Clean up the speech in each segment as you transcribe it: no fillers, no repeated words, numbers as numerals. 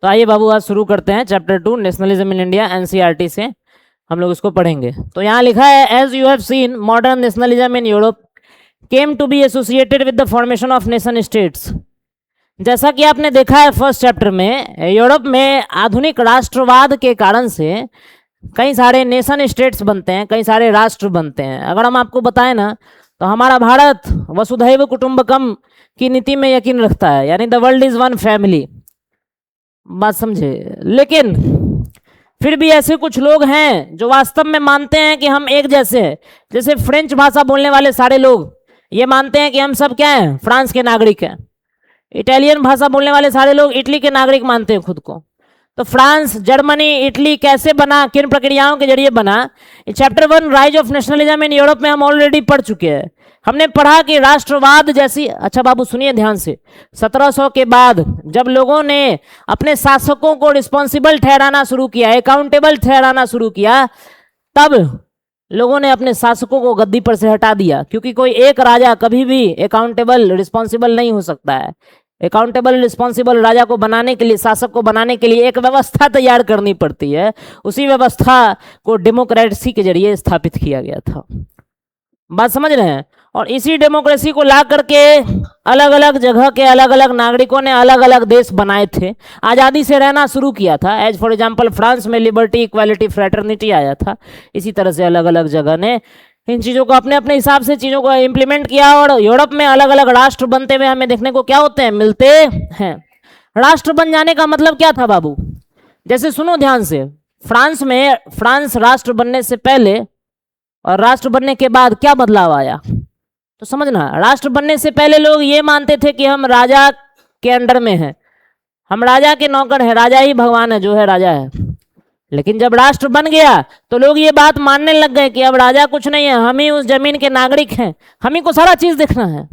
तो आइए बाबू आज शुरू करते हैं chapter 2 nationalism in India NCERT से हम लोग इसको पढ़ेंगे। तो यहाँ लिखा है as you have seen modern nationalism in Europe came to be associated with the formation of nation states. जैसा कि आपने देखा है फर्स्ट चैप्टर में, यूरोप में आधुनिक राष्ट्रवाद के कारण से कई सारे नेशन स्टेट्स बनते हैं, कई सारे राष्ट्र बनते हैं। अगर हम आपको बताएं ना तो हमारा भारत वसुधैव कुटुंबकम की नीति में यकीन रखता है, यानी the world is one family. बात समझे? लेकिन फिर भी ऐसे कुछ लोग हैं जो वास्तव में मानते हैं कि हम एक जैसे हैं। जैसे फ्रेंच भाषा बोलने वाले सारे लोग ये मानते हैं कि हम सब क्या हैं, फ्रांस के नागरिक हैं। इटालियन भाषा बोलने वाले सारे लोग इटली के नागरिक मानते हैं खुद को। तो फ्रांस, जर्मनी, इटली कैसे बना, किन प्रक्रियाओं के जरिए बना, chapter 1 rise of nationalism in Europe में हम ऑलरेडी पढ़ चुके हैं। हमने पढ़ा कि राष्ट्रवाद जैसी, अच्छा बाबू सुनिए ध्यान से, 1700 के बाद जब लोगों ने अपने शासकों को रिस्पॉन्सिबल ठहराना शुरू किया, अकाउंटेबल ठहराना शुरू किया, तब लोगों ने अपने शासकों को गद्दी पर से हटा दिया। क्योंकि कोई एक राजा कभी भी अकाउंटेबल रिस्पॉन्सिबल नहीं हो सकता है। अकाउंटेबल रिस्पॉन्सिबल राजा को बनाने के लिए, शासक को बनाने के लिए एक व्यवस्था तैयार करनी पड़ती है। उसी व्यवस्था को डेमोक्रेसी के जरिए स्थापित किया गया था। बात समझ रहे हैं? और इसी डेमोक्रेसी को ला करके अलग अलग जगह के अलग अलग नागरिकों ने अलग अलग देश बनाए थे, आज़ादी से रहना शुरू किया था। एज फॉर एग्जाम्पल फ्रांस में लिबर्टी, इक्वालिटी, फ्रेटर्निटी आया था। इसी तरह से अलग अलग जगह ने इन चीज़ों को अपने अपने हिसाब से चीज़ों को इम्प्लीमेंट किया। और यूरोप में अलग अलग राष्ट्र बनते हुए हमें देखने को क्या होते हैं, मिलते हैं। राष्ट्र बन जाने का मतलब क्या था बाबू? जैसे सुनो ध्यान से, फ्रांस में, फ्रांस राष्ट्र बनने से पहले और राष्ट्र बनने के बाद क्या बदलाव आया तो समझना। राष्ट्र बनने से पहले लोग ये मानते थे कि हम राजा के अंडर में हैं, हम राजा के नौकर हैं, राजा ही भगवान है, जो है राजा है। लेकिन जब राष्ट्र बन गया तो लोग ये बात मानने लग गए कि अब राजा कुछ नहीं है, हम ही उस जमीन के नागरिक हैं, हम ही को सारा चीज देखना है।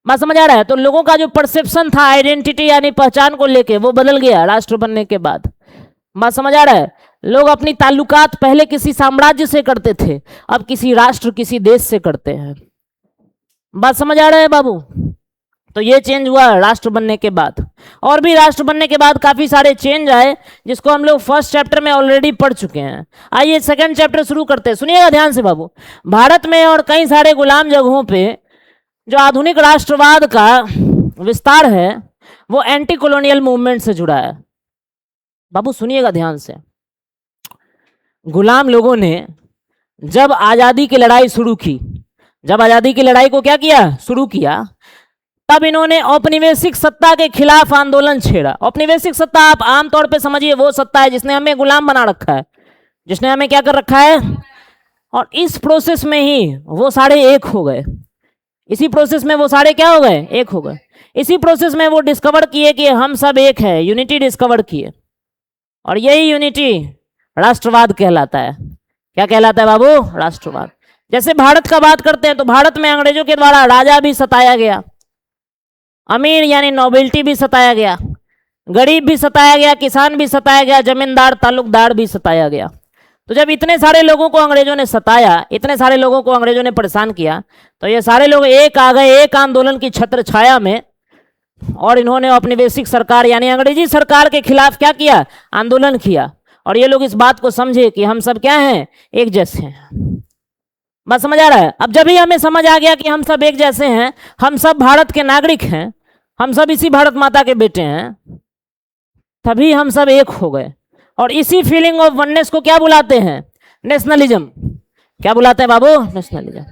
बात समझ आ रहा है? तो लोगों का जो परसेप्शन था आइडेंटिटी यानी पहचान को लेके, वो बदल गया राष्ट्र बनने के बाद। बात समझ आ रहा है? लोग अपनी ताल्लुकात पहले किसी साम्राज्य से करते थे, अब किसी राष्ट्र, किसी देश से करते हैं। बात समझ आ रहा है बाबू? तो ये चेंज हुआ राष्ट्र बनने के बाद। और भी राष्ट्र बनने के बाद काफी सारे चेंज आए, जिसको हम लोग फर्स्ट चैप्टर में ऑलरेडी पढ़ चुके हैं। आइए सेकंड चैप्टर शुरू करते हैं। सुनिएगा ध्यान से बाबू। भारत में और कई सारे गुलाम जगहों पे जो आधुनिक राष्ट्रवाद का विस्तार है वो एंटी कॉलोनियल मूवमेंट से जुड़ा है। बाबू सुनिएगा ध्यान से। गुलाम लोगों ने जब आजादी की लड़ाई शुरू की, जब आजादी की लड़ाई को क्या किया, शुरू किया, तब इन्होंने औपनिवेशिक सत्ता के खिलाफ आंदोलन छेड़ा। औपनिवेशिक सत्ता आप आमतौर पे समझिए वो सत्ता है जिसने हमें गुलाम बना रखा है, जिसने हमें क्या कर रखा है। और इस प्रोसेस में ही वो सारे एक हो गए। इसी प्रोसेस में वो सारे क्या हो गए, एक हो गए। इसी प्रोसेस में वो डिस्कवर किए कि हम सब एक है, यूनिटी डिस्कवर किए। और यही यूनिटी राष्ट्रवाद कहलाता है। क्या कहलाता है बाबू? राष्ट्रवाद। जैसे भारत का बात करते हैं तो भारत में अंग्रेजों के द्वारा राजा भी सताया गया, अमीर यानी नोबिलिटी भी सताया गया, गरीब भी सताया गया, किसान भी सताया गया, जमींदार ताल्लुकदार भी सताया गया। तो जब इतने सारे लोगों को अंग्रेजों ने सताया, इतने सारे लोगों को अंग्रेजों ने परेशान किया, तो ये सारे लोग एक आ गए एक आंदोलन की छत्र छाया में। और इन्होंने औपनिवेशिक सरकार यानी अंग्रेजी सरकार के खिलाफ क्या किया, आंदोलन किया। और ये लोग इस बात को समझे कि हम सब क्या हैं, एक जैसे हैं। बात समझ आ रहा है? अब जब ही हमें समझ आ गया कि हम सब एक जैसे हैं, हम सब भारत के नागरिक हैं, हम सब इसी भारत माता के बेटे हैं, तभी हम सब एक हो गए। और इसी फीलिंग ऑफ वननेस को क्या बुलाते हैं, नेशनलिज्म। क्या बुलाते हैं बाबू? नेशनलिज्म।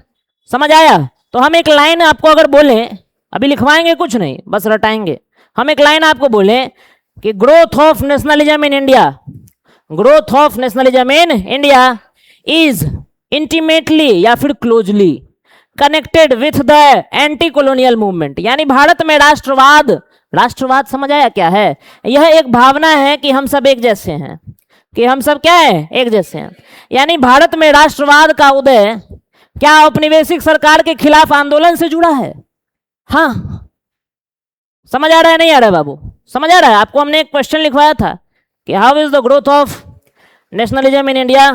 समझ आया? तो हम एक लाइन आपको अगर बोलें, अभी लिखवाएंगे कुछ नहीं, बस रटाएंगे। हम एक लाइन आपको बोलें कि growth of nationalism in India, growth of nationalism in India is intimately या फिर closely connected with the anti colonial movement. यानी भारत में राष्ट्रवाद, राष्ट्रवाद समझ आया क्या है? यह एक भावना है कि हम सब एक जैसे हैं, कि हम सब क्या है, एक जैसे हैं। यानी भारत में राष्ट्रवाद का उदय क्या औपनिवेशिक सरकार के खिलाफ आंदोलन से जुड़ा है? हाँ, समझ आ रहा है नहीं आ रहा है बाबू? समझ आ रहा है? आपको हमने एक क्वेश्चन लिखवाया था कि how is the growth of nationalism in India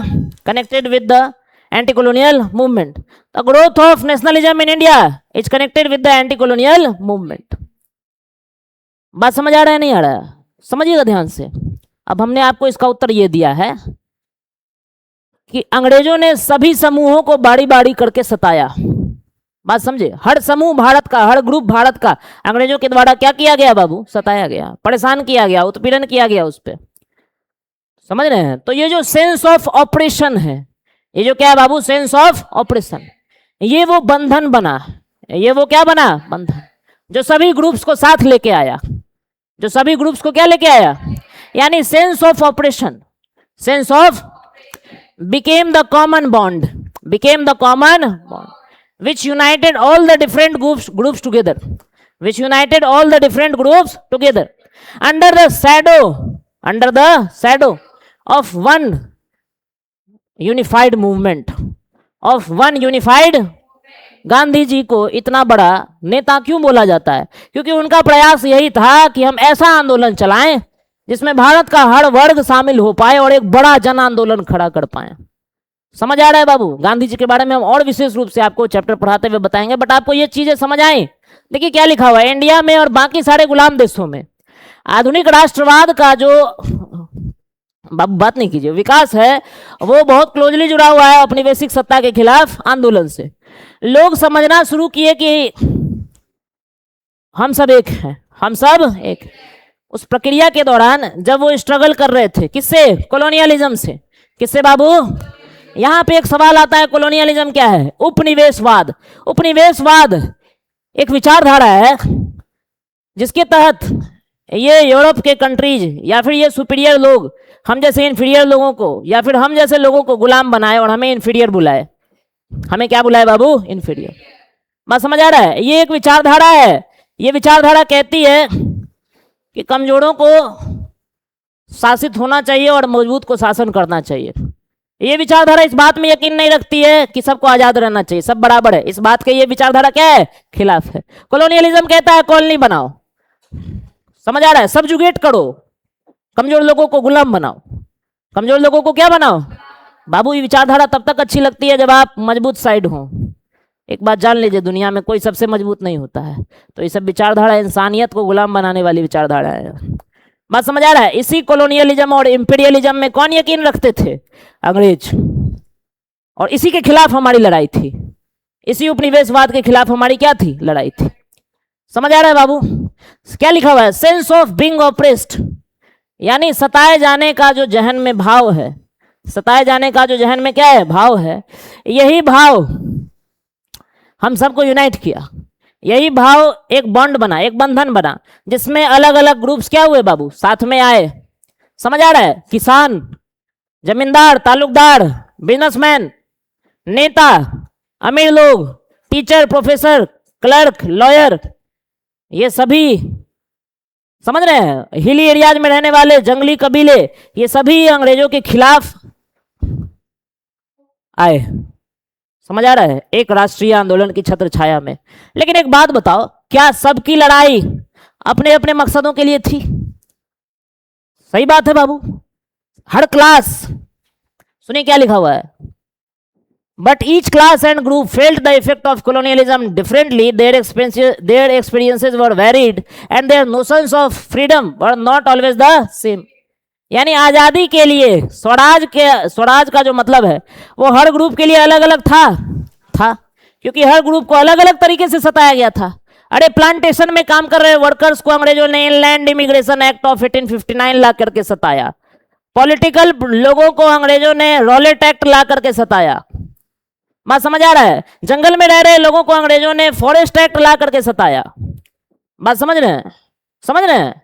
connected with the anti-colonial movement. The growth of nationalism in India is connected with the anti-colonial movement. बात समझ आ रहा है नहीं आ रहा है? समझिएगा ध्यान से। अब हमने आपको इसका उत्तर ये दिया है कि अंग्रेजों ने सभी समूहों को बारी बारी करके सताया। बात समझे, हर समूह भारत का, हर ग्रुप भारत का अंग्रेजों के द्वारा क्या किया गया बाबू, सताया गया, परेशान किया गया, उत्पीड़न किया गया उस पर। समझ रहे हैं? तो ये जो सेंस ऑफ ऑपरेशन है, ये जो क्या है बाबू, सेंस ऑफ ऑपरेशन, ये वो बंधन बना, ये वो क्या बना, बंधन, जो सभी ग्रुप्स को साथ लेके आया, जो सभी ग्रुप्स को क्या लेके आया, यानी sense of operation, sense of became the common bond, became the common bond which united all the different groups together, which united all the different groups together under the shadow of one unified movement, of one unified। Gandhi ji को इतना बड़ा नेता क्यों बोला जाता है? क्योंकि उनका प्रयास यही था कि हम ऐसा आंदोलन चलाएं जिसमें भारत का हर वर्ग शामिल हो पाए और एक बड़ा जन आंदोलन खड़ा कर पाए। समझ आ रहा है बाबू? गांधी जी के बारे में हम और विशेष रूप से आपको चैप्टर पढ़ाते हुए बताएंगे, बट आपको ये चीजें समझ आए। देखिए क्या लिखा हुआ है, इंडिया में और बाकी सारे गुलाम देशों में आधुनिक राष्ट्रवाद का जो बात नहीं कीजिए विकास है, वो बहुत क्लोजली जुड़ा हुआ है औपनिवेशिक सत्ता के खिलाफ आंदोलन से। लोग समझना शुरू किए कि हम सब एक हैं, हम सब एक। उस प्रक्रिया के दौरान जब वो स्ट्रगल कर रहे थे, किससे, कॉलोनियलिज्म से, किससे बाबू? यहां पे एक सवाल आता है, कॉलोनियलिज्म क्या है? उपनिवेशवाद। उपनिवेशवाद एक विचारधारा है जिसके तहत ये यूरोप के कंट्रीज या फिर ये सुपीरियर लोग हम जैसे इंफीरियर लोगों को या फिर हम जैसे लोगों को गुलाम बनाए और हमें इंफीरियर बुलाए। हमें क्या बुलाए बाबू? इंफीरियर। बात समझ आ रहा है? ये एक विचारधारा है। ये विचारधारा कहती है कि कमजोरों को शासित होना चाहिए और मजबूत को शासन करना चाहिए। ये विचारधारा इस बात में यकीन नहीं रखती है कि सबको आजाद रहना चाहिए, सब बराबर है। इस बात के ये विचारधारा क्या है? खिलाफ है। कॉलोनियलिज्म कहता है कॉलोनी बनाओ, समझ आ रहा है, सबजुगेट करो, कमजोर लोगों को गुलाम बनाओ, कमजोर लोगों को क्या बनाओ बाबू। ये विचारधारा तब तक अच्छी लगती है जब आप मजबूत साइड हो। एक बात जान लीजिए, दुनिया में कोई सबसे मजबूत नहीं होता है। तो ये सब विचारधारा इंसानियत को गुलाम बनाने वाली विचारधारा है। बात समझ आ रहा है? इसी कॉलोनियलिज्म और इंपीरियलिज्म में कौन यकीन रखते थे? अंग्रेज। और इसी के खिलाफ हमारी लड़ाई थी, इसी उपनिवेशवाद के खिलाफ हमारी क्या थी? लड़ाई थी। समझ आ रहा है बाबू? क्या लिखा हुआ है? सेंस ऑफ बीइंग ऑप्रेस्ड, यानी सताए जाने का जो जहन में भाव है, सताए जाने का जो जहन में क्या है? भाव है। यही भाव हम सबको यूनाइट किया, यही भाव एक बॉन्ड बना, एक बंधन बना, जिसमें अलग अलग ग्रुप्स क्या हुए बाबू? साथ में आए। समझ आ रहा है? किसान, जमींदार, तालुकदार, बिजनेसमैन, नेता, अमीर लोग, टीचर, प्रोफेसर, क्लर्क, लॉयर, ये सभी समझ रहे हैं, हिली एरियाज में रहने वाले जंगली कबीले, ये सभी अंग्रेजों के खिलाफ आए। समझ आ रहा है? एक राष्ट्रीय आंदोलन की छत्र छाया में। लेकिन एक बात बताओ, क्या सबकी लड़ाई अपने अपने मकसदों के लिए थी? सही बात है बाबू। हर क्लास, सुनिए क्या लिखा हुआ है, but each class and group felt the effect of colonialism differently, their experiences were varied and their notions of freedom were not always the same। यानी आजादी के लिए स्वराज का जो मतलब है वो हर ग्रुप के लिए अलग अलग था, क्योंकि हर ग्रुप को अलग अलग तरीके से सताया गया था। अरे प्लांटेशन में काम कर रहे वर्कर्स को अंग्रेजों ने लैंड इमिग्रेशन एक्ट ऑफ 1859 ला करके सताया। पॉलिटिकल लोगों को अंग्रेजों ने रॉलेट एक्ट ला करके सताया। बात समझ आ रहा है? जंगल में रह रहे लोगों को अंग्रेजों ने फॉरेस्ट एक्ट ला करके सताया। बात समझ रहे हैं? समझ रहे हैं?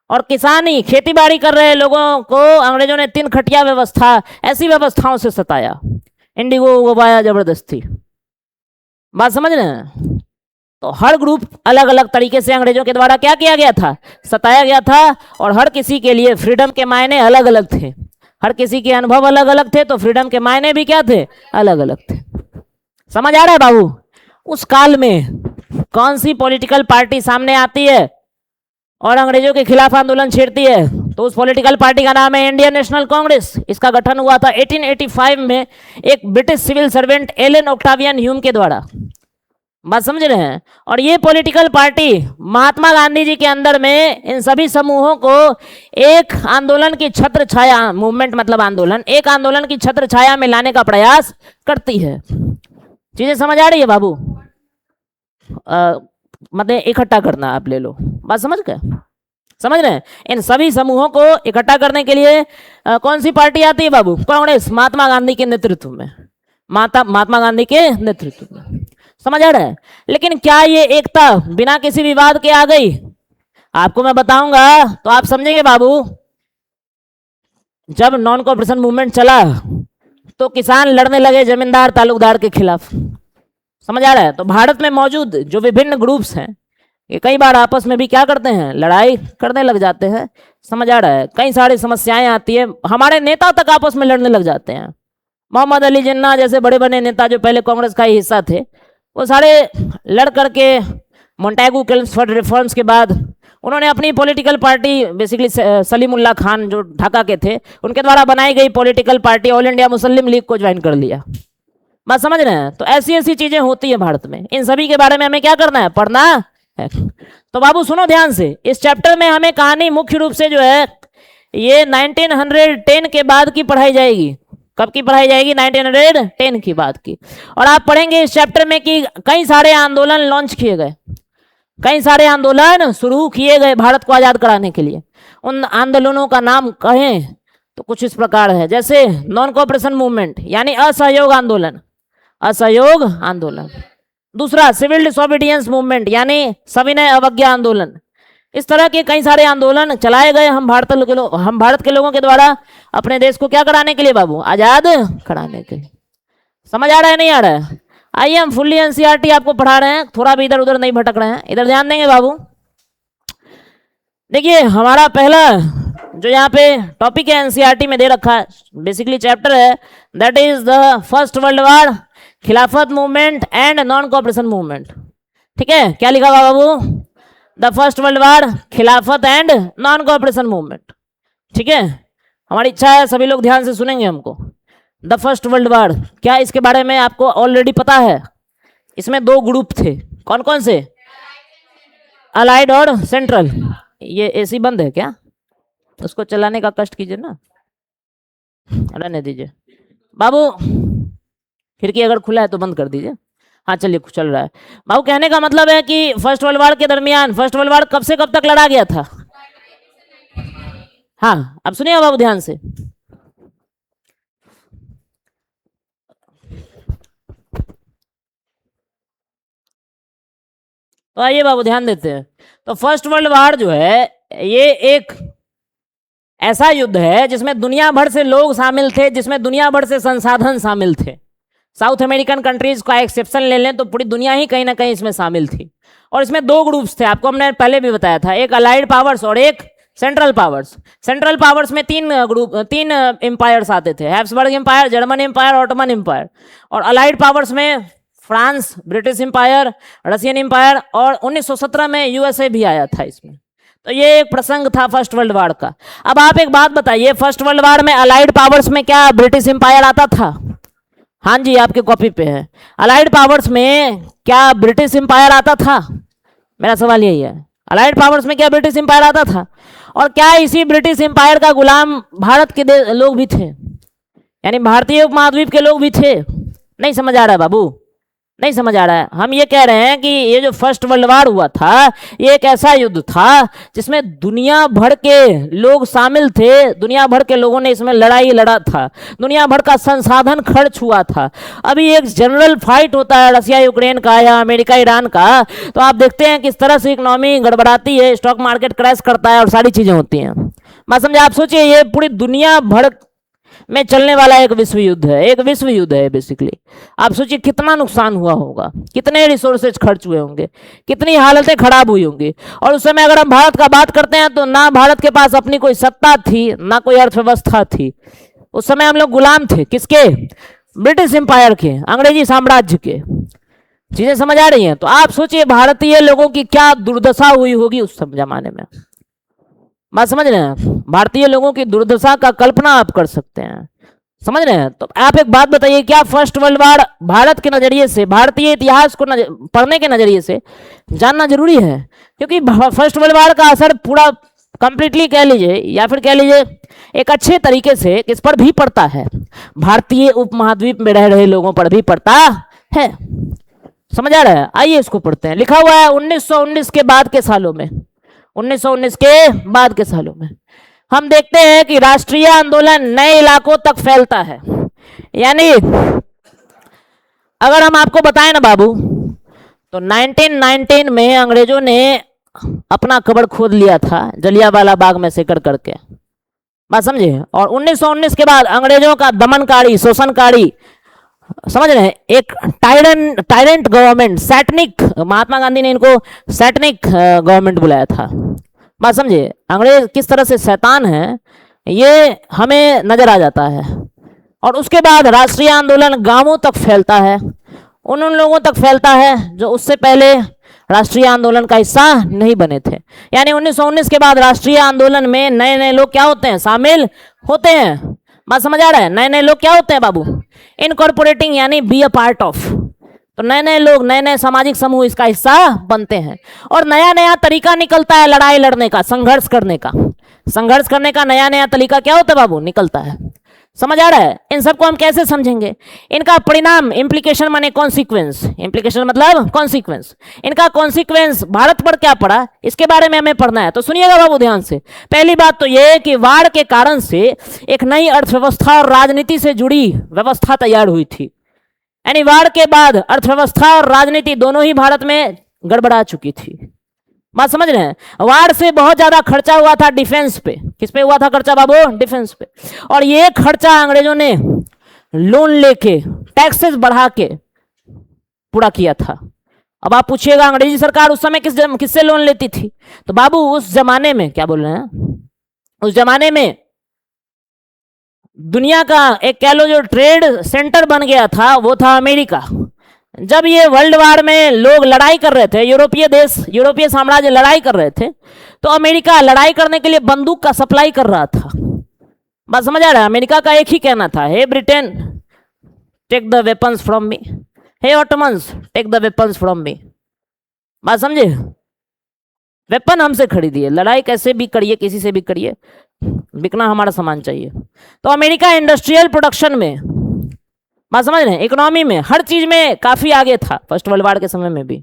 और किसानी, खेती बाड़ी कर रहे लोगों को अंग्रेजों ने 3 खटिया व्यवस्था, ऐसी व्यवस्थाओं से सताया, इंडिगो उगवाया जबरदस्ती। बात समझ रहे हैं? तो हर ग्रुप अलग अलग तरीके से अंग्रेजों के द्वारा क्या किया गया था? सताया गया था। और हर किसी के लिए फ्रीडम के मायने अलग अलग थे, हर किसी के अनुभव अलग अलग थे, तो फ्रीडम के मायने भी क्या थे? अलग अलग थे। समझ आ रहा है बाबू? उस काल में कौन सी पॉलिटिकल पार्टी सामने आती है और अंग्रेजों के खिलाफ आंदोलन छेड़ती है? तो उस पॉलिटिकल पार्टी का नाम है इंडियन नेशनल कांग्रेस। इसका गठन हुआ था 1885 में एक British civil servant Allan Octavian Hume के द्वारा। बात समझ रहे हैं। और ये पॉलिटिकल पार्टी महात्मा गांधी जी के अंदर में इन सभी समूहों को एक आंदोलन की छत्र छाया, मूवमेंट मतलब आंदोलन, एक आंदोलन की छत्र छाया में लाने का प्रयास करती है। चीजें समझ आ रही है बाबू? मतलब इकट्ठा करना आप ले लो, बात समझ गए? समझ रहे हैं? इन सभी समूहों को इकट्ठा करने के लिए कौन सी पार्टी आती है बाबू? कांग्रेस, महात्मा गांधी के नेतृत्व में, महात्मा गांधी के नेतृत्व में। समझ आ रहा है? लेकिन क्या ये एकता बिना किसी विवाद के आ गई? आपको मैं बताऊंगा तो आप समझेंगे बाबू। जब नॉन कॉपरेशन मूवमेंट चला तो किसान लड़ने लगे जमींदार तालुकदार के खिलाफ। समझ आ रहा है? तो भारत में मौजूद जो विभिन्न ग्रुप्स हैं ये कई बार आपस में भी क्या करते हैं, लड़ाई करने लग जाते हैं। समझ आ रहा है? कई सारी समस्याएं आती है, हमारे नेता तक आपस में लड़ने लग जाते हैं। मोहम्मद अली जिन्ना जैसे बड़े बड़े नेता जो पहले कांग्रेस का ही हिस्सा थे, वो सारे लड़ करके मोंटेगू किल्सफोर्ड रिफॉर्म्स के बाद उन्होंने अपनी political party, basically Salimullah Khan जो ढाका के थे, उनके द्वारा बनाई गई political party all India Muslim league को ज्वाइन कर लिया। बात समझ रहे हैं? तो ऐसी ऐसी चीजें होती है भारत में, इन सभी के बारे में हमें क्या करना है, पढ़ना है। तो बाबू सुनो ध्यान से, इस चैप्टर में हमें कहानी मुख्य रूप से जो है ये 1910 के बाद की पढ़ाई जाएगी। कब की पढ़ाई जाएगी? 1910 की बात की। और आप पढ़ेंगे इस चैप्टर में कि कई सारे आंदोलन लॉन्च किए गए, कई सारे आंदोलन शुरू किए गए भारत को आजाद कराने के लिए। उन आंदोलनों का नाम कहें तो कुछ इस प्रकार है, जैसे नॉन कोऑपरेशन मूवमेंट यानी असहयोग आंदोलन, असहयोग आंदोलन। दूसरा सिविल डिसोबीडियंस मूवमेंट यानी सविनय अवज्ञा आंदोलन। इस तरह के कई सारे आंदोलन चलाए गए हम भारत के लोगों के द्वारा अपने देश को क्या कराने के लिए बाबू, आजाद कराने के लिए। समझ आ रहा है नहीं आ रहा है? आइए हम फुल्ली एनसीईआरटी आपको पढ़ा रहे हैं, थोड़ा भी इधर उधर नहीं भटक रहे हैं, इधर ध्यान देंगे बाबू। देखिए हमारा पहला जो यहाँ पे टॉपिक है एनसीईआरटी में दे रखा है, बेसिकली चैप्टर है, that is the first world war, Khilafat movement and non cooperation movement. ठीक है, क्या लिखा हुआ बाबू? The first world war, Khilafat and non cooperation movement. ठीक है, हमारी इच्छा है सभी लोग ध्यान से सुनेंगे हमको। द फर्स्ट वर्ल्ड वॉर, क्या इसके बारे में आपको ऑलरेडी पता है? इसमें दो ग्रुप थे, कौन कौन से? अलाइड और सेंट्रल। ये एसी बंद है क्या? उसको चलाने का कष्ट कीजिए ना, रहने दीजिए बाबू। खिड़की अगर खुला है तो बंद कर दीजिए। हाँ चलिए चल रहा है बाबू। कहने का मतलब है कि फर्स्ट वर्ल्ड वॉर के दरमियान, फर्स्ट वर्ल्ड वॉर कब से कब तक लड़ा गया था? हाँ अब सुनिए बाबू ध्यान से। तो आइए बाबू ध्यान देते हैं। तो फर्स्ट वर्ल्ड वॉर जो है ये एक ऐसा युद्ध है जिसमें दुनिया भर से लोग शामिल थे, जिसमें दुनिया भर से संसाधन शामिल थे। साउथ अमेरिकन कंट्रीज का एक्सेप्शन ले लें तो पूरी दुनिया ही कहीं ना कहीं इसमें शामिल थी। और इसमें दो ग्रुप्स थे, आपको हमने पहले भी बताया था, एक अलाइड पावर्स और एक सेंट्रल पावर्स। सेंट्रल पावर्स में तीन एम्पायर्स आते थे, Habsburg empire, German empire, Ottoman empire. और अलाइड पावर्स में France, British empire, Russian empire और 1917 में यूएसए भी आया था इसमें। तो ये एक प्रसंग था फर्स्ट वर्ल्ड वॉर का। अब आप एक बात बताइए, फर्स्ट वर्ल्ड वॉर में अलाइड पावर्स में क्या ब्रिटिश एम्पायर आता था? हाँ जी आपके कॉपी पे है। अलाइड पावर्स में क्या ब्रिटिश एम्पायर आता था? मेरा सवाल यही है, अलाइड पावर्स में क्या ब्रिटिश एम्पायर आता था? और क्या इसी ब्रिटिश एम्पायर का गुलाम भारत के लोग भी थे, यानी भारतीय उपमहाद्वीप के लोग भी थे? नहीं समझ आ रहा है बाबू, नहीं समझ आ रहा है। हम ये कह रहे हैं कि ये जो फर्स्ट वर्ल्ड वॉर हुआ था ये एक ऐसा युद्ध था जिसमें दुनिया भर के लोग शामिल थे, दुनिया भर के लोगों ने इसमें लड़ाई लड़ा था, दुनिया भर का संसाधन खर्च हुआ था। अभी एक जनरल फाइट होता है रशिया यूक्रेन का या अमेरिका ईरान का, तो आप देखते हैं किस तरह से इकोनॉमी गड़बड़ाती है, स्टॉक मार्केट क्रैश करता है और सारी चीजें होती हैं। बात समझे? आप सोचिए ये पूरी दुनिया भर में चलने वाला एक विश्व युद्ध है, एक विश्व युद्ध है बेसिकली। आप सोचिए कितना नुकसान हुआ होगा, कितने रिसोर्सेज खर्च हुए होंगे, कितनी हालतें खराब हुई होंगी। और उस समय अगर हम भारत का बात करते हैं तो ना भारत के पास अपनी कोई सत्ता थी, ना कोई अर्थव्यवस्था थी। उस समय हम लोग गुलाम थे, किसके? ब्रिटिश एम्पायर के, अंग्रेजी साम्राज्य के। चीजें समझ आ रही हैं? तो आप सोचिए भारतीय लोगों की क्या दुर्दशा हुई होगी उस जमाने में। बात समझ रहे हैं? भारतीय लोगों की दुर्दशा का कल्पना आप कर सकते हैं। समझ रहे हैं? तो आप एक बात बताइए, क्या फर्स्ट वर्ल्ड वॉर भारत के नजरिए से, भारतीय इतिहास को पढ़ने के नजरिए से जानना जरूरी है? क्योंकि फर्स्ट वर्ल्ड वॉर का असर पूरा कंप्लीटली कह लीजिए या फिर कह लीजिए एक अच्छे तरीके से किस पर भी पड़ता है, भारतीय उपमहाद्वीप में रह रहे लोगों पर भी पड़ता है। समझ आ रहा है? आइए इसको पढ़ते हैं। लिखा हुआ है 1919 के बाद के सालों में, 1919 के बाद के सालों में हम देखते हैं कि राष्ट्रीय आंदोलन नए इलाकों तक फैलता है। यानी अगर हम आपको बताएं ना बाबू, तो 1919 में अंग्रेजों ने अपना कब्र खोद लिया था जलियांवाला बाग में से कर करके, बात समझे? और 1919 के बाद अंग्रेजों का दमनकारी, शोषणकारी, समझ रहे हैं, एक tyrant government, Satanic, Mahatma Gandhi ने इनको सैटनिक गवर्नमेंट बुलाया था। बात समझे? अंग्रेज किस तरह से शैतान है ये हमें नजर आ जाता है। और उसके बाद राष्ट्रीय आंदोलन गांवों तक फैलता है, उन लोगों तक फैलता है जो उससे पहले राष्ट्रीय आंदोलन का हिस्सा नहीं बने थे। यानी 1919 के बाद राष्ट्रीय आंदोलन में नए नए लोग क्या होते हैं? शामिल होते हैं। बात समझ आ रहा है? नए नए लोग क्या होते हैं बाबू? इनकॉर्पोरेटिंग, यानी बी अ पार्ट ऑफ। तो नए नए लोग, नए नए सामाजिक समूह इसका हिस्सा बनते हैं और नया नया तरीका निकलता है लड़ाई लड़ने का, संघर्ष करने का। संघर्ष करने का नया नया तरीका क्या होता है बाबू? निकलता है। समझ आ रहा है? इन सबको हम कैसे समझेंगे? इनका परिणाम, इंप्लीकेशन माने कॉन्सिक्वेंस, इंप्लीकेशन मतलब कॉन्सिक्वेंस, इनका कॉन्सिक्वेंस भारत पर क्या पड़ा इसके बारे में हमें पढ़ना है। तो सुनिएगा बाबू ध्यान से। पहली बात तो यह कि वाड़ के कारण से एक नई अर्थव्यवस्था और राजनीति से जुड़ी व्यवस्था तैयार हुई थी। यानी वाड़ के बाद अर्थव्यवस्था और राजनीति दोनों ही भारत में गड़बड़ा चुकी थी। बात समझ रहे हैं? वार से बहुत ज्यादा खर्चा हुआ था डिफेंस पे। किस पे हुआ था खर्चा बाबू? डिफेंस पे। और ये खर्चा अंग्रेजों ने लोन लेके, टैक्सेस बढ़ा के पूरा किया था। अब आप पूछिएगा अंग्रेजी सरकार उस समय किससे लोन लेती थी? तो बाबू उस जमाने में, क्या बोल रहे हैं, उस जमाने में दुनिया का एक कह लो जो ट्रेड सेंटर बन गया था वो था अमेरिका। जब ये वर्ल्ड वार में लोग लड़ाई कर रहे थे, यूरोपीय देश, यूरोपीय साम्राज्य लड़ाई कर रहे थे, तो अमेरिका लड़ाई करने के लिए बंदूक का सप्लाई कर रहा था। बात समझ आ रहा है? अमेरिका का एक ही कहना था, hey Britain take the weapons from me, hey Ottomans take the weapons from me. बात समझे? वेपन हमसे खरीदिए, लड़ाई कैसे भी करिए, किसी से भी करिए, बिकना हमारा सामान चाहिए। तो अमेरिका इंडस्ट्रियल प्रोडक्शन में, बात समझ रहे हैं, इकोनॉमी में, हर चीज में काफी आगे था फर्स्ट वर्ल्ड वॉर के समय में भी।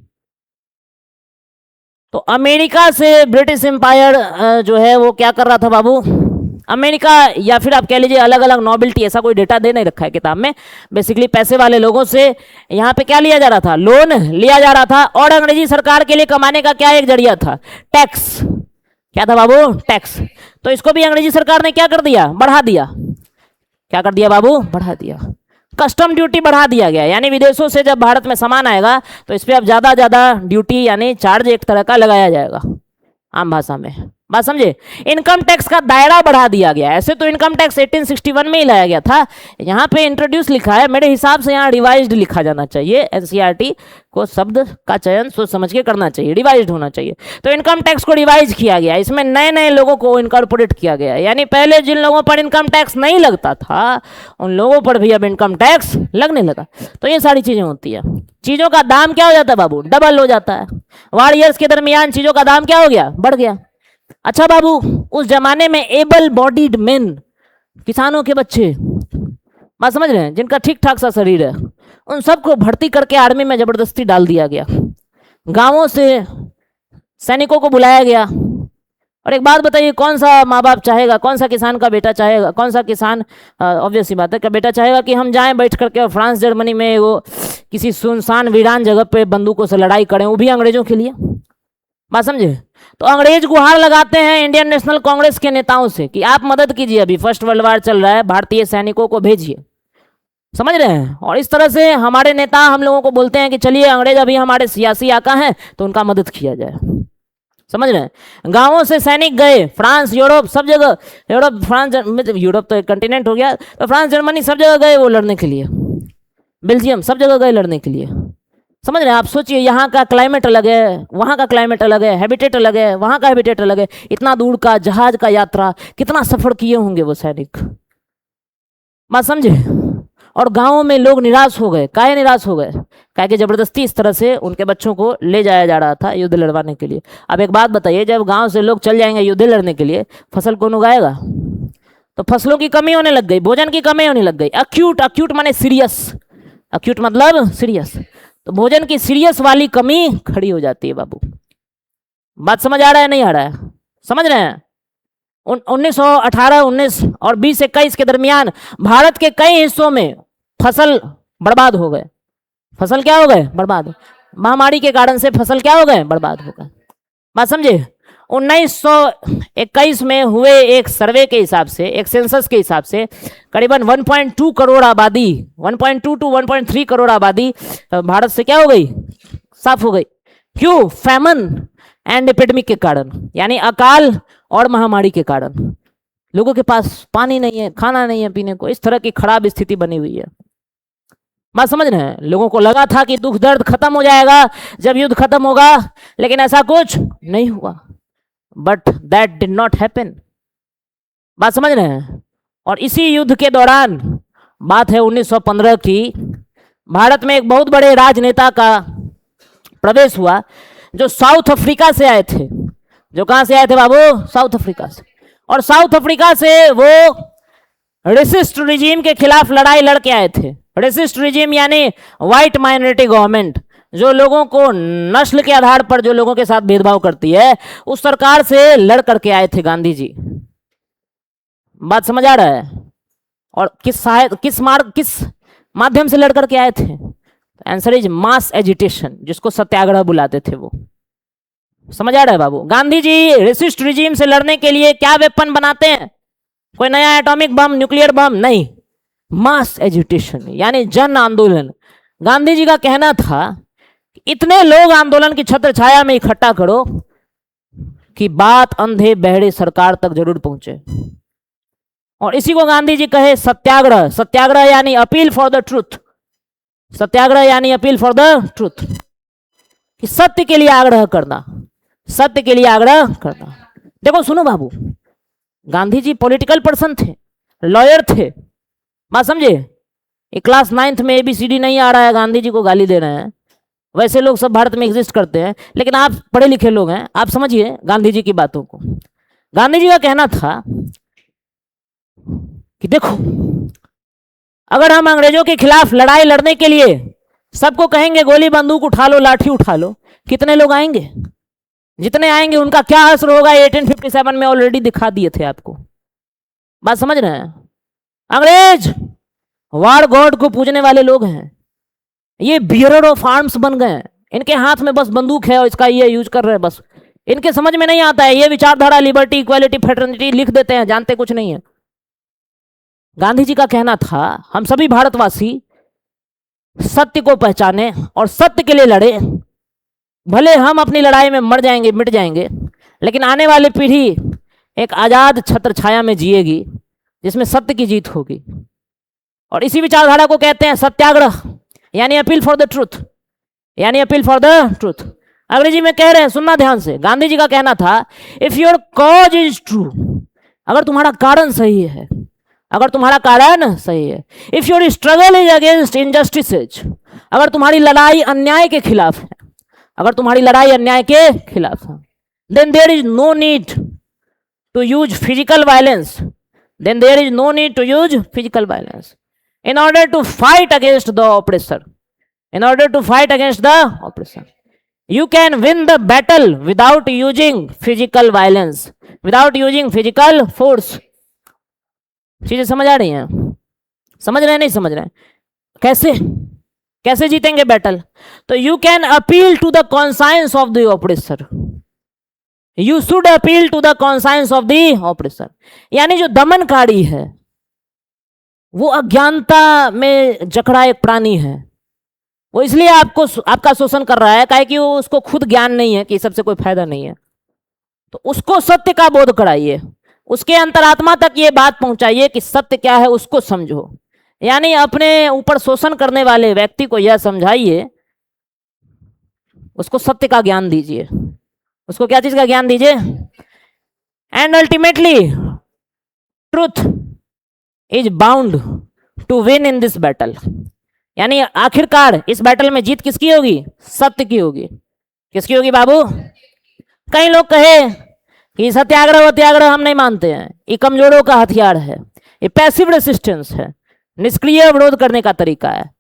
तो अमेरिका से ब्रिटिश एम्पायर जो है वो क्या कर रहा था बाबू? अमेरिका या फिर आप कह लीजिए अलग अलग नोबिलिटी, ऐसा कोई डेटा दे नहीं रखा है किताब में, बेसिकली पैसे वाले लोगों से यहाँ पे क्या लिया जा रहा था? लोन लिया जा रहा था। और अंग्रेजी सरकार के लिए कमाने का क्या एक जरिया था? टैक्स। क्या था बाबू? टैक्स। तो इसको भी अंग्रेजी सरकार ने क्या कर दिया? बढ़ा दिया। क्या कर दिया बाबू? बढ़ा दिया। कस्टम ड्यूटी बढ़ा दिया गया, यानी विदेशों से जब भारत में सामान आएगा तो इस पर अब ज्यादा ज्यादा ड्यूटी यानी चार्ज एक तरह का लगाया जाएगा आम भाषा में। बात समझे? इनकम टैक्स का दायरा बढ़ा दिया गया। ऐसे तो इनकम टैक्स 1861 में ही लाया गया था, यहाँ पे इंट्रोड्यूस लिखा है, मेरे हिसाब से यहाँ रिवाइज्ड लिखा जाना चाहिए। एनसीईआरटी को शब्द का चयन सोच समझ के करना चाहिए, रिवाइज्ड होना चाहिए। तो इनकम टैक्स को रिवाइज किया गया, इसमें नए नए लोगों को इनकॉर्पोरेट किया गया। यानी पहले जिन लोगों पर इनकम टैक्स नहीं लगता था उन लोगों पर भी अब इनकम टैक्स लगने लगा। तो ये सारी चीजें होती है। चीजों का दाम क्या हो जाता है बाबू? डबल हो जाता है। वार ईयर्स के दरमियान चीजों का दाम क्या हो गया? बढ़ गया। अच्छा बाबू, उस जमाने में एबल बॉडीड मेन, किसानों के बच्चे, बात समझ रहे हैं, जिनका ठीक ठाक सा शरीर है, उन सबको भर्ती करके आर्मी में जबरदस्ती डाल दिया गया। गांवों से सैनिकों को बुलाया गया। और एक बात बताइए, कौन सा माँ बाप चाहेगा, कौन सा किसान का बेटा चाहेगा, कौन सा किसान ऑब्वियस सी बात है का बेटा चाहेगा कि हम जाएं बैठ करके और फ्रांस जर्मनी में वो किसी सुनसान वीरान जगह पे बंदूकों से लड़ाई करें, वो भी अंग्रेजों के लिए। बात समझे? तो अंग्रेज गुहार लगाते हैं इंडियन नेशनल कांग्रेस के नेताओं से कि आप मदद कीजिए, अभी फर्स्ट वर्ल्ड वार चल रहा है, भारतीय सैनिकों को भेजिए। समझ रहे हैं? और इस तरह से हमारे नेता हम लोगों को बोलते हैं कि चलिए अंग्रेज अभी हमारे सियासी आका हैं तो उनका मदद किया जाए। समझ रहे हैं? गांवों से सैनिक गए, फ्रांस, यूरोप, सब जगह, यूरोप, फ्रांस, यूरोप तो एक कंटिनेंट हो गया, तो फ्रांस, जर्मनी सब जगह गए वो लड़ने के लिए, बेल्जियम सब जगह गए लड़ने के लिए। समझ रहे हैं? आप सोचिए, यहाँ का क्लाइमेट अलग है, वहाँ का क्लाइमेट अलग है, हैबिटेट अलग है, वहाँ का हैबिटेट अलग है, इतना दूर का जहाज का यात्रा, कितना सफर किए होंगे वो सैनिक। बात समझे। और गांवों में लोग निराश हो गए। काहे निराश हो गए? काहे कि जबरदस्ती इस तरह से उनके बच्चों को ले जाया जा रहा था युद्ध लड़वाने के लिए। अब एक बात बताइए, जब गांव से लोग चल जाएंगे युद्ध लड़ने के लिए, फसल कौन उगाएगा? तो फसलों की कमी होने लग गई, भोजन की कमी होने लग गई। अक्यूट, अक्यूट माने सीरियस, अक्यूट मतलब सीरियस। तो भोजन की सीरियस वाली कमी खड़ी हो जाती है बाबू। बात समझ आ रहा है नहीं आ रहा है? समझ रहे हैं? 1918, 19 और 20, 21 के दरमियान भारत के कई हिस्सों में फसल बर्बाद हो गए। फसल क्या हो गए? बर्बाद। महामारी के कारण से फसल क्या हो गए? बर्बाद हो गए। बात समझे। 1921 में हुए एक सर्वे के हिसाब से, एक सेंसस के हिसाब से, करीबन 1.2 करोड़ आबादी, 1.2 टू 1.3 करोड़ आबादी भारत से क्या हो गई? साफ हो गई। क्यों? फैमन एंड एपिडेमिक के कारण, यानी अकाल और महामारी के कारण। लोगों के पास पानी नहीं है, खाना नहीं है पीने को, इस तरह की खराब स्थिति बनी हुई है। बात समझ रहे हैं? लोगों को लगा था कि दुख दर्द खत्म हो जाएगा जब युद्ध खत्म होगा, लेकिन ऐसा कुछ नहीं हुआ। But that did not happen. बात समझ रहे हैं? और इसी युद्ध के दौरान, बात है 1915 की, भारत में एक बहुत बड़े राजनेता का प्रवेश हुआ जो साउथ अफ्रीका से आए थे। जो कहां से आए थे बाबू? साउथ अफ्रीका से। और साउथ अफ्रीका से वो रेसिस्ट रिजीम के खिलाफ लड़ाई लड़के आए थे। रेसिस्ट रिजीम यानी व्हाइट माइनॉरिटी गवर्नमेंट, जो लोगों को नस्ल के आधार पर जो लोगों के साथ भेदभाव करती है, उस सरकार से लड़ करके आए थे गांधी जी। बात समझ आ रहा है? और किस माध्यम से लड़ करके आए थे? आंसर इज मास एजिटेशन, जिसको सत्याग्रह बुलाते थे वो। समझ आ रहा है बाबू? गांधी जी रेसिस्ट रिजीम से लड़ने के लिए क्या वेपन बनाते हैं? कोई नया एटॉमिक बम, न्यूक्लियर बम नहीं, मास एजिटेशन यानी जन आंदोलन। गांधी जी का कहना था इतने लोग आंदोलन की छत्र छाया में इकट्ठा करो कि बात अंधे बहरे सरकार तक जरूर पहुंचे। और इसी को गांधी जी कहे सत्याग्रह। सत्याग्रह यानी अपील फॉर द ट्रूथ। सत्याग्रह यानी अपील फॉर द ट्रूथ, कि सत्य के लिए आग्रह करना, सत्य के लिए आग्रह करना। देखो सुनो बाबू, गांधी जी पॉलिटिकल पर्सन थे, लॉयर थे। बात समझे। एक क्लास 9th में ABCD नहीं आ रहा है, गांधी जी को गाली दे रहे हैं। वैसे लोग सब भारत में एग्जिस्ट करते हैं, लेकिन आप पढ़े लिखे लोग हैं, आप समझिए गांधी जी की बातों को। गांधी जी का कहना था कि देखो, अगर हम अंग्रेजों के खिलाफ लड़ाई लड़ने के लिए सबको कहेंगे गोली बंदूक उठा लो, लाठी उठा लो, कितने लोग आएंगे? जितने आएंगे उनका क्या असर होगा? 1857 में ऑलरेडी दिखा दिए थे आपको। बात समझ रहे हैं? अंग्रेज वार गॉड को पूजने वाले लोग हैं, ये बियरर ऑफ आर्म्स बन गए हैं। इनके हाथ में बस बंदूक है और इसका ये यूज कर रहे हैं बस। इनके समझ में नहीं आता है, ये विचारधारा लिबर्टी, इक्वालिटी, फ्रेटर्निटी लिख देते हैं, जानते कुछ नहीं है। गांधी जी का कहना था हम सभी भारतवासी सत्य को पहचाने और सत्य के लिए लड़े। भले हम अपनी लड़ाई में मर जाएंगे, मिट जाएंगे, लेकिन आने वाली पीढ़ी एक आजाद छत्र छाया में जिएगी जिसमें सत्य की जीत होगी। और इसी विचारधारा को कहते हैं सत्याग्रह, यानी अपील फॉर द ट्रूथ, यानी अपील फॉर द ट्रूथ। अंग्रेजी में कह रहे हैं, सुनना ध्यान से। गांधी जी का कहना था if your cause is true, अगर तुम्हारा कारण सही है, अगर तुम्हारा कारण सही है, if your struggle is against injustices, अगर तुम्हारी लड़ाई अन्याय के खिलाफ है, अगर तुम्हारी लड़ाई अन्याय के खिलाफ है, then there is no need to use physical violence, then there is no need to use physical violence in order to fight against the oppressor, in order to fight against the oppressor. You can win the battle without using physical violence, without using physical force. चीजें समझ आ रही हैं? समझ रहे हैं नहीं समझ रहे हैं? कैसे कैसे जीतेंगे बैटल? तो you can appeal to the conscience of the oppressor. You should appeal to the conscience of the oppressor. यानी जो दमनकारी है, वो अज्ञानता में जकड़ा एक प्राणी है, वो इसलिए आपका शोषण कर रहा है काहे कि वो उसको खुद ज्ञान नहीं है कि सबसे कोई फायदा नहीं है। तो उसको सत्य का बोध कराइए, उसके अंतरात्मा तक ये बात पहुंचाइए कि सत्य क्या है, उसको समझो। यानी अपने ऊपर शोषण करने वाले व्यक्ति को यह समझाइए, उसको सत्य का ज्ञान दीजिए। उसको क्या चीज का ज्ञान दीजिए? And ultimately truth is bound to win in this battle, यानी आखिरकार इस बैटल में जीत किसकी होगी? सत्य की होगी। किसकी होगी बाबू? कई लोग कहे कि सत्याग्रह वत्याग्रह हम नहीं मानते हैं, ये कमजोरों का हथियार है, ये पैसिव रेसिस्टेंस है, निष्क्रिय विरोध करने का तरीका है।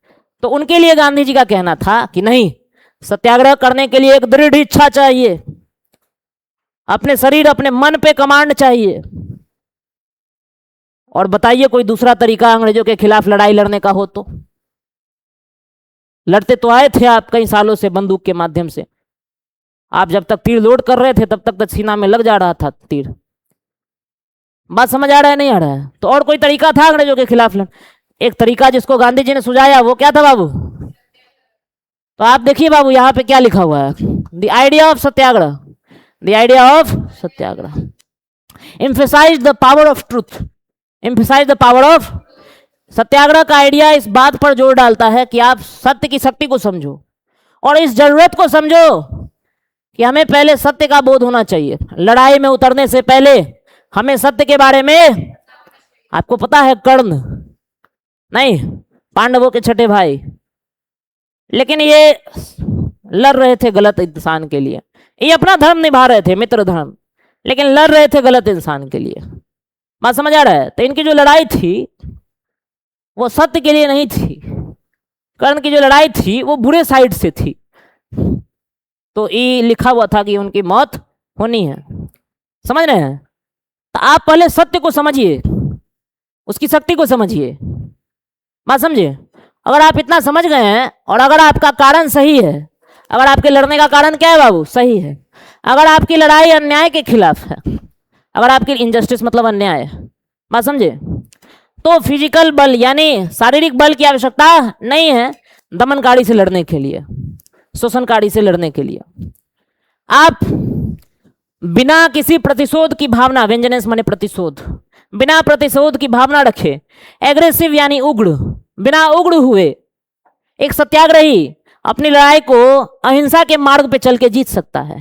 तो उनके लिए गांधी जी का कहना था कि नहीं, सत्याग्रह करने के लिए एक दृढ़ इच्छा चाहिए, अपने शरीर अपने मन पे कमांड चाहिए। और बताइए कोई दूसरा तरीका अंग्रेजों के खिलाफ लड़ाई लड़ने का हो तो? लड़ते तो आए थे आप कई सालों से बंदूक के माध्यम से, आप जब तक तीर लोड कर रहे थे तब तक सीना में लग जा रहा था तीर। बात समझ आ रहा है नहीं आ रहा है? तो और कोई तरीका था अंग्रेजों के खिलाफ एक तरीका जिसको गांधी जी ने सुझाया, वो क्या था बाबू? तो आप देखिए बाबू यहां पे क्या लिखा हुआ है, the idea of satyagraha, the idea of satyagraha emphasize the power of truth, emphasize the power of. Satyagraha का आइडिया इस बात पर जोर डालता है कि आप सत्य की शक्ति को समझो और इस जरूरत को समझो कि हमें पहले सत्य का बोध होना चाहिए। लड़ाई में उतरने से पहले हमें सत्य के बारे में, आपको पता है कर्ण नहीं, पांडवों के छठे भाई, लेकिन ये लड़ रहे थे गलत इंसान के लिए, ये अपना धर्म निभा रहे थे, मित्र धर्म, लेकिन लड़ रहे थे गलत इंसान के लिए। बात समझ आ रहा है? तो इनकी जो लड़ाई थी वो सत्य के लिए नहीं थी, कर्ण की जो लड़ाई थी वो बुरे साइड से थी। तो ये लिखा हुआ था कि उनकी मौत होनी है, समझ रहे हैं? तो आप पहले सत्य को समझिए, उसकी शक्ति को समझिए। बात समझिए? अगर आप इतना समझ गए हैं और अगर आपका कारण सही है, अगर आपके लड़ने का कारण क्या है बाबू? सही है, अगर आपकी लड़ाई अन्याय के खिलाफ है, अगर आपकी इनजस्टिस मतलब अन्याय है, बात समझे, तो फिजिकल बल यानी शारीरिक बल की आवश्यकता नहीं है दमनकारी से लड़ने के लिए, शोषणकारी से लड़ने के लिए। आप बिना किसी प्रतिशोध की भावना, वेंजनेंस माने प्रतिशोध, बिना प्रतिशोध की भावना रखे, एग्रेसिव यानी उग्र, बिना उग्र हुए एक सत्याग्रही अपनी लड़ाई को अहिंसा के मार्ग पे चल के जीत सकता है।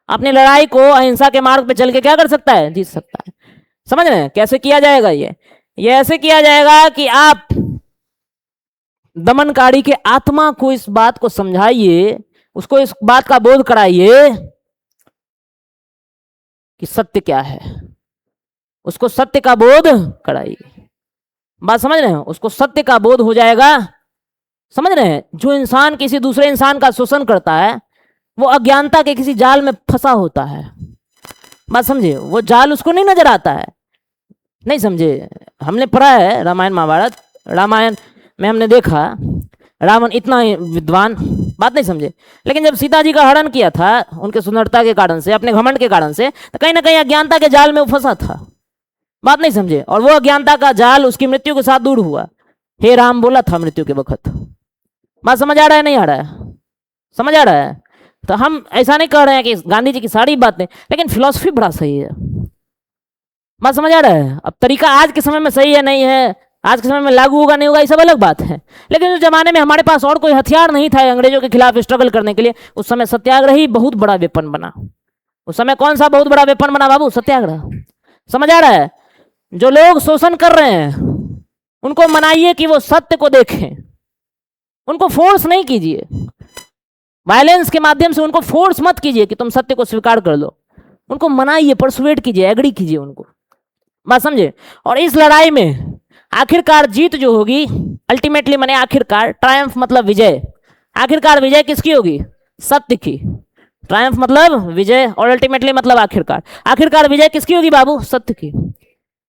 अपनी लड़ाई को अहिंसा के मार्ग पे चल के क्या कर सकता है? जीत सकता है। समझ रहे हैं कैसे किया जाएगा? ये ऐसे किया जाएगा कि आप दमनकारी के आत्मा को इस बात को समझाइए, उसको इस बात का बोध कराइए कि सत्य क्या है, उसको सत्य का बोध कराइए। बात समझ रहे हैं? उसको सत्य का बोध हो जाएगा। समझ रहे हैं? जो इंसान किसी दूसरे इंसान का शोषण करता है वो अज्ञानता के किसी जाल में फंसा होता है। बात समझे? वो जाल उसको नहीं नजर आता है, नहीं समझे? हमने पढ़ा है रामायण महाभारत, रामायण में हमने देखा रावण इतना विद्वान, बात नहीं समझे, लेकिन जब सीता जी का हरण किया था उनके सुंदरता के कारण से, अपने घमंड के कारण से, तो कहीं ना कहीं अज्ञानता के जाल में वो फंसा था। बात नहीं समझे? और वो अज्ञानता का जाल उसकी मृत्यु के साथ दूर हुआ। हे राम बोला था मृत्यु के वक्त। बात समझ आ रहा है नहीं आ रहा है? समझ आ रहा है? तो हम ऐसा नहीं कह रहे हैं कि गांधी जी की सारी बातें, लेकिन फिलॉसफी बड़ा सही है। बात समझ आ रहा है? अब तरीका आज के समय में सही है नहीं है, आज के समय में लागू होगा नहीं होगा, ये सब अलग बात है, लेकिन उस जमाने में हमारे पास और कोई हथियार नहीं था अंग्रेजों के खिलाफ स्ट्रगल करने के लिए। उस समय सत्याग्रह ही बहुत बड़ा वेपन बना। उस समय कौन सा बहुत बड़ा वेपन बना बाबू? सत्याग्रह। समझ आ रहा है? जो लोग शोषण कर रहे हैं उनको मनाइए कि वो सत्य को देखें, उनको फोर्स नहीं कीजिए, वायलेंस के माध्यम से उनको फोर्स मत कीजिए कि तुम सत्य को स्वीकार कर लो। उनको मनाइए, परसुएट कीजिए, एग्री कीजिए उनको। बात समझे? और इस लड़ाई में आखिरकार जीत जो होगी, अल्टीमेटली माने आखिरकार, ट्रायम्फ मतलब विजय, आखिरकार विजय किसकी होगी? सत्य की। ट्रायम्फ मतलब विजय और अल्टीमेटली मतलब आखिरकार, आखिरकार विजय किसकी होगी बाबू? सत्य की।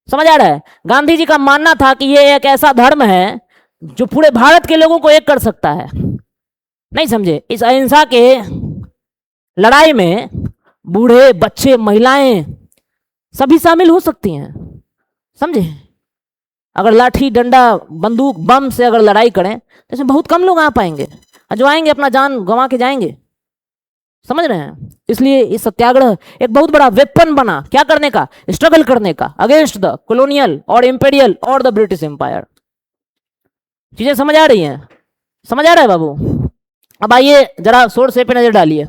समझ आ रहा है? गांधी जी का मानना था कि ये एक ऐसा धर्म है जो पूरे भारत के लोगों को एक कर सकता है। नहीं समझे? इस अहिंसा के लड़ाई में बूढ़े, बच्चे, महिलाएं सभी शामिल हो सकती हैं। समझे? अगर लाठी, डंडा, बंदूक, बम से अगर लड़ाई करें तो इसमें बहुत कम लोग आ पाएंगे, जो आएंगे अपना जान गंवा के जाएंगे। समझ रहे हैं? इसलिए इस सत्याग्रह एक बहुत बड़ा वेपन बना, क्या करने का? स्ट्रगल करने का अगेंस्ट द कॉलोनियल और इंपेरियल और द ब्रिटिश एम्पायर। चीजें समझ आ रही हैं? समझ आ रहा है बाबू? अब आइए जरा शोर से पे नजर डालिए।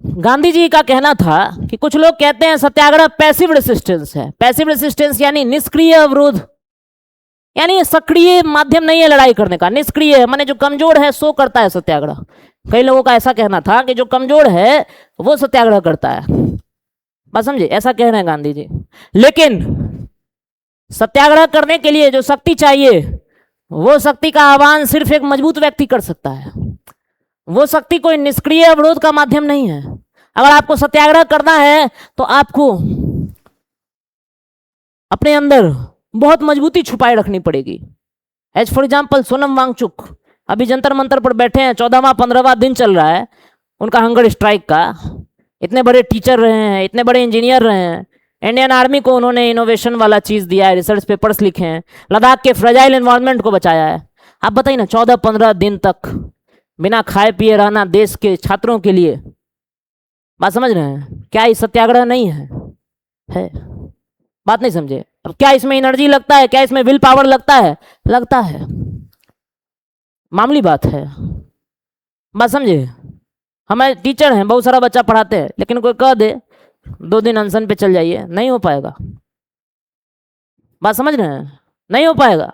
गांधी जी का कहना था कि कुछ लोग कहते हैं सत्याग्रह पैसिव रेसिस्टेंस है। पैसिव रेसिस्टेंस यानी निष्क्रिय विरोध। यानी सक्रिय माध्यम नहीं है लड़ाई करने का, निष्क्रिय है, माने जो कमजोर है सो करता है सत्याग्रह। कई लोगों का ऐसा कहना था कि जो कमजोर है वो सत्याग्रह करता है, बात समझे, ऐसा कह रहे हैं गांधी जी। लेकिन सत्याग्रह करने के लिए जो शक्ति चाहिए, वो शक्ति का आह्वान सिर्फ एक मजबूत व्यक्ति कर सकता है। वो शक्ति कोई निष्क्रिय अवरोध का माध्यम नहीं है। अगर आपको सत्याग्रह करना है तो आपको अपने अंदर बहुत मजबूती छुपाए रखनी पड़ेगी। As for example Sonam Wangchuk अभी जंतर मंतर पर बैठे हैं, 14वां 15वां दिन चल रहा है उनका हंगर स्ट्राइक का। इतने बड़े टीचर रहे हैं, इतने बड़े इंजीनियर रहे हैं, इंडियन आर्मी को उन्होंने इनोवेशन वाला चीज दिया है, रिसर्च पेपर्स लिखे हैं, लद्दाख के फ्रेजाइल एनवायरनमेंट को बचाया है। आप बताइए ना, 14-15 दिन तक बिना खाए पिए रहना देश के छात्रों के लिए, बात समझ रहे हैं, क्या ये सत्याग्रह नहीं है? बात नहीं समझे। अब क्या इसमें एनर्जी लगता है, क्या इसमें विल पावर लगता है? लगता है, मामूली बात है, बात समझे। हमारे टीचर हैं, बहुत सारा बच्चा पढ़ाते हैं, लेकिन कोई कह दे 2 दिन अनशन पे चल जाइए, नहीं हो पाएगा, बात समझ रहे हैं, नहीं हो पाएगा।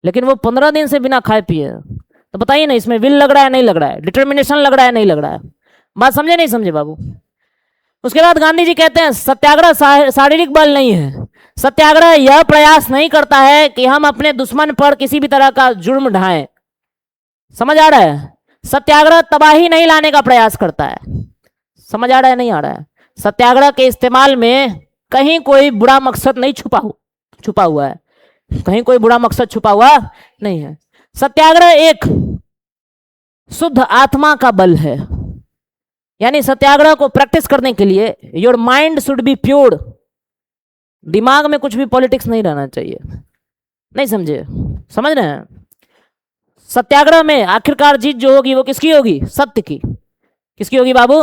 लेकिन वो 15 दिन से बिना खाए पिए, तो बताइए ना इसमें विल लग रहा है नहीं लग रहा है, डिटर्मिनेशन लग रहा है नहीं लग रहा है? बात समझे नहीं समझे बाबू? उसके बाद गांधी जी कहते हैं सत्याग्रह शारीरिक बल नहीं है। सत्याग्रह यह प्रयास नहीं करता है कि हम अपने दुश्मन पर किसी भी तरह का जुर्म ढाएं, समझ आ रहा है? सत्याग्रह तबाही नहीं लाने का प्रयास करता है, समझ आ रहा है नहीं आ रहा है? सत्याग्रह के इस्तेमाल में कहीं कोई बुरा मकसद नहीं छुपा हुआ है, कहीं कोई बुरा मकसद छुपा हुआ नहीं है। सत्याग्रह एक शुद्ध आत्मा का बल है। यानी सत्याग्रह को प्रैक्टिस करने के लिए your mind should be pure, दिमाग में कुछ भी पॉलिटिक्स नहीं रहना चाहिए, नहीं समझे, समझ रहे हैं? सत्याग्रह में आखिरकार जीत जो होगी वो किसकी होगी? सत्य की। किसकी होगी बाबू?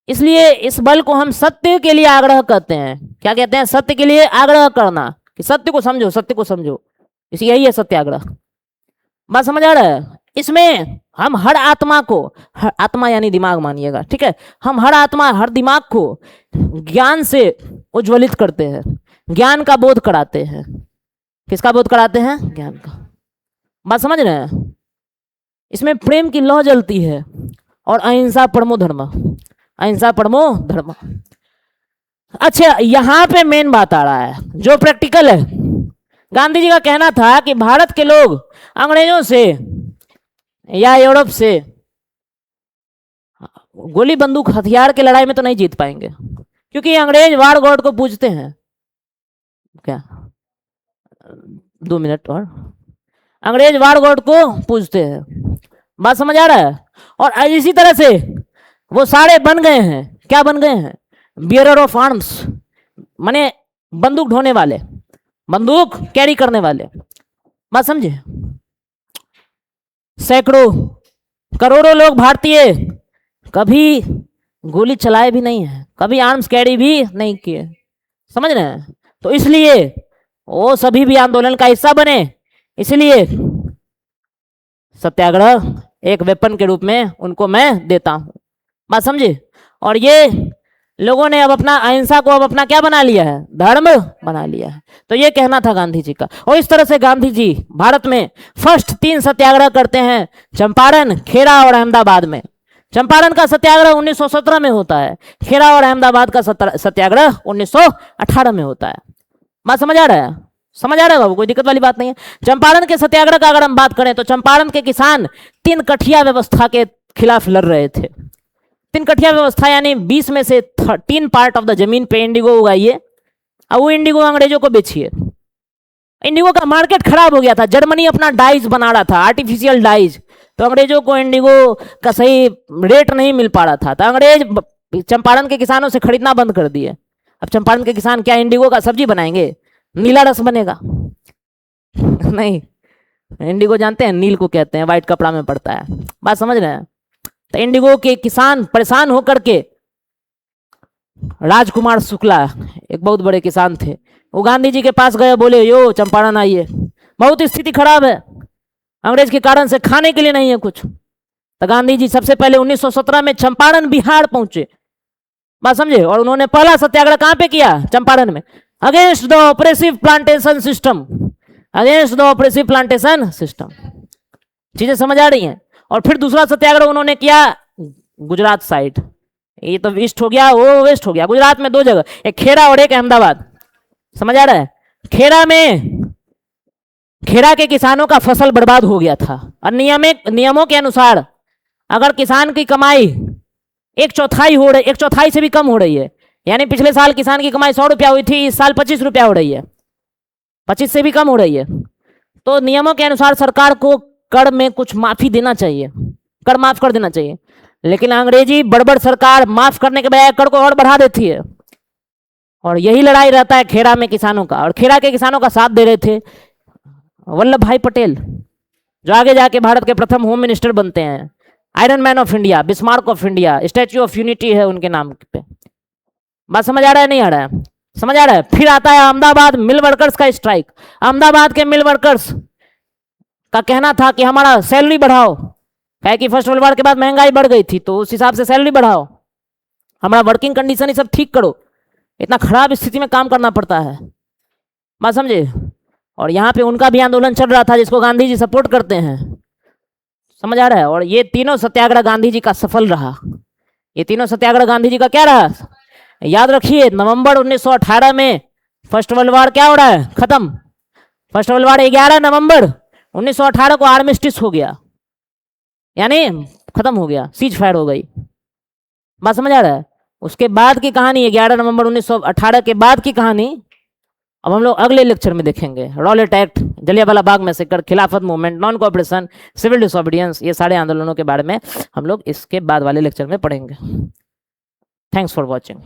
इसलिए इस बल को हम सत्य के लिए आग्रह कहते हैं। क्या कहते हैं? सत्य के लिए आग्रह करना, कि सत्य को समझो, सत्य को समझो, इसी यही है सत्याग्रह। बात समझ आ रहा है? इसमें हम हर आत्मा को, हर आत्मा यानी दिमाग मानिएगा, ठीक है, हम हर आत्मा हर दिमाग को ज्ञान से उज्ज्वलित करते हैं, ज्ञान का बोध कराते हैं। किसका बोध कराते हैं? ज्ञान का। बात समझ रहे हैं? इसमें प्रेम की लौ जलती है और अहिंसा परमो धर्म, अहिंसा परमो धर्म। अच्छा, यहां पे मेन बात आ रहा है जो प्रैक्टिकल है। गांधी जी का कहना था कि भारत के लोग अंग्रेजों से या यूरोप से गोली बंदूक हथियार के लड़ाई में तो नहीं जीत पाएंगे, क्योंकि अंग्रेज वार गॉड को पूजते हैं। क्या 2 मिनट और, अंग्रेज वार गॉड को पूजते हैं, बात समझ आ रहा है? और इसी तरह से वो सारे बन गए हैं, क्या बन गए हैं? बियरर ऑफ आर्म्स, माने बंदूक ढोने वाले, बंदूक कैरी करने वाले, बात समझे? सैकड़ों करोड़ों लोग भारतीय कभी गोली चलाए भी नहीं है, कभी आर्म्स कैरी भी नहीं किए, समझ रहे हैं? तो इसलिए वो सभी भी आंदोलन का हिस्सा बने, इसलिए सत्याग्रह एक वेपन के रूप में उनको मैं देता हूं, बात समझे? और ये लोगों ने अब अपना अहिंसा को अब अपना क्या बना लिया है? धर्म बना लिया है। तो ये कहना था गांधी जी का। और इस तरह से गांधी जी भारत में फर्स्ट 3 सत्याग्रह करते हैं, चंपारण, खेड़ा और अहमदाबाद में। चंपारण का सत्याग्रह 1917 में होता है, खेड़ा और अहमदाबाद का सत्याग्रह 1918 में होता है। बात समझ आ रहा है? समझ आ रहा है बाबू? कोई दिक्कत वाली बात नहीं है। चंपारण के सत्याग्रह का अगर हम बात करें तो चंपारण के किसान 3 कठिया व्यवस्था के खिलाफ लड़ रहे थे। 3 कठिया व्यवस्था यानी 20 में से 13 पार्ट ऑफ द जमीन पे इंडिगो उगाइए और वो इंडिगो अंग्रेजों को बेचिए। इंडिगो का मार्केट खराब हो गया था, जर्मनी अपना डाइज बना रहा था, आर्टिफिशियल डाइज, तो अंग्रेजों को इंडिगो का सही रेट नहीं मिल पा रहा था, तो अंग्रेज चंपारण के किसानों से खरीदना बंद कर दिए। अब चंपारण के किसान क्या इंडिगो का सब्जी बनाएंगे? नीला रस बनेगा? नहीं, इंडिगो जानते हैं नील को कहते हैं, व्हाइट कपड़ा में पड़ता है, बात समझ रहे हैं? तो इंडिगो के किसान परेशान होकर के, राजकुमार शुक्ला एक बहुत बड़े किसान थे, वो गांधी जी के पास गए, बोले यो चंपारण आइए, बहुत स्थिति खराब है, अंग्रेज के कारण से खाने के लिए नहीं है कुछ। तो गांधी जी सबसे पहले 1917 में चंपारण बिहार पहुंचे, बात समझे? और उन्होंने पहला सत्याग्रह कहां पे किया? चंपारण में, against the oppressive plantation system. Against the oppressive plantation system. चीजें समझ आ रही हैं। और फिर दूसरा सत्याग्रह उन्होंने किया गुजरात साइड, ये तो ईस्ट हो गया, वो वेस्ट हो गया। गुजरात में 2 जगह, एक खेड़ा और एक अहमदाबाद। समझ आ रहा है। खेड़ा के किसानों का फसल बर्बाद हो गया था और नियमों के अनुसार अगर किसान की कमाई 1/4 से भी कम हो रही है, यानी पिछले साल किसान की कमाई 100 रुपया हुई थी, इस साल 25 रुपया हो रही है, 25 से भी कम हो रही है, तो नियमों के अनुसार सरकार को कर में कुछ माफी देना चाहिए, कर माफ कर देना चाहिए। लेकिन अंग्रेजी बड़बड़ सरकार माफ करने के बजाय कर को और बढ़ा देती है। और यही लड़ाई रहता है खेड़ा में किसानों का। और खेड़ा के किसानों का साथ दे रहे थे वल्लभ भाई पटेल, जो आगे जाके भारत के प्रथम होम मिनिस्टर बनते हैं, iron man of India, Bismarck of India, statue of unity है उनके नाम पे। बात समझ आ रहा है नहीं आ रहा है? समझ आ रहा है। फिर आता है अहमदाबाद मिल वर्कर्स का स्ट्राइक। अहमदाबाद के मिल वर्कर्स का कहना था कि हमारा सैलरी बढ़ाओ, क्या कि फर्स्ट वर्ल्ड वॉर के बाद महंगाई बढ़ गई थी, तो उस हिसाब से सैलरी बढ़ाओ, हमारा वर्किंग कंडीशन ये सब ठीक करो, इतना खराब स्थिति में काम करना पड़ता है। बात समझे। और यहाँ पे उनका भी आंदोलन चल रहा था जिसको गांधी जी सपोर्ट करते हैं। समझ आ रहा है। और ये तीनों सत्याग्रह गांधी जी का सफल रहा। ये तीनों सत्याग्रह गांधी जी का क्या रहा, याद रखिए। नवंबर 1918 में फर्स्ट वर्ल्ड वॉर क्या हो रहा है, खत्म। फर्स्ट वर्ल्ड वॉर 11 नवंबर 1918 को आर्मिस्टिस हो गया, यानी खत्म हो गया, सीज फायर हो गई। बात समझ आ रहा है। उसके बाद की कहानी 11 नवंबर 1918 के बाद की कहानी अब हम लोग अगले लेक्चर में देखेंगे। Rowlatt act, Jallianwala Bagh massacre, Khilafat movement, non cooperation, civil disobedience, ये सारे आंदोलनों के बारे में हम लोग इसके बाद वाले लेक्चर में पढ़ेंगे। Thanks for watching.